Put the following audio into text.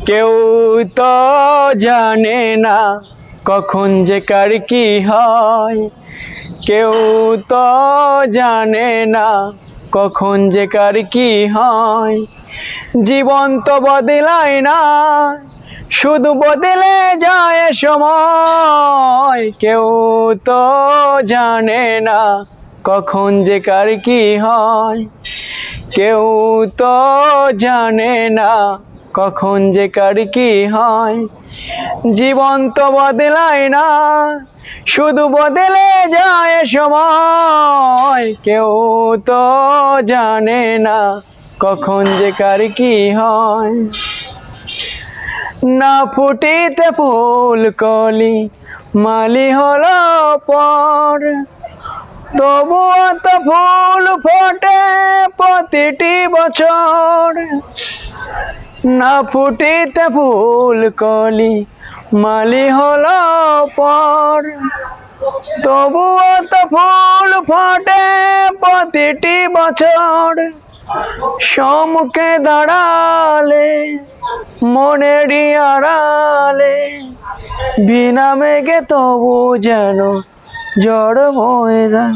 কেউ তো জানে না কখন যে কার কি হয়, কেউ তো জানে না কখন যে কার কি হয়। জীবন তো বদলায় না, শুধু বদলে যায় সময়। কেউ তো জানে না কখন যে কার কি হয়, কেউ তো জানে না কখন যে কার কি হয়। জীবন তো বদলায় না, শুধু বদলে যায় সময়। কেউ তো জানে না কখন যে কার কি হয়। না ফুটিতে ফুল কলি মালি হলো পর, তবুও তো ফুল ফোটে প্রতিটি বছর। না ফুটিতে ফুল কলি মালি হলো পর, তবুও তো ফুল ফোটে প্রতিটি বছর। সম্মুখে দাঁড়ালে মনেরই আড়ালে, বিনা মেঘে তবু যেন ঝড় হয়ে যায়।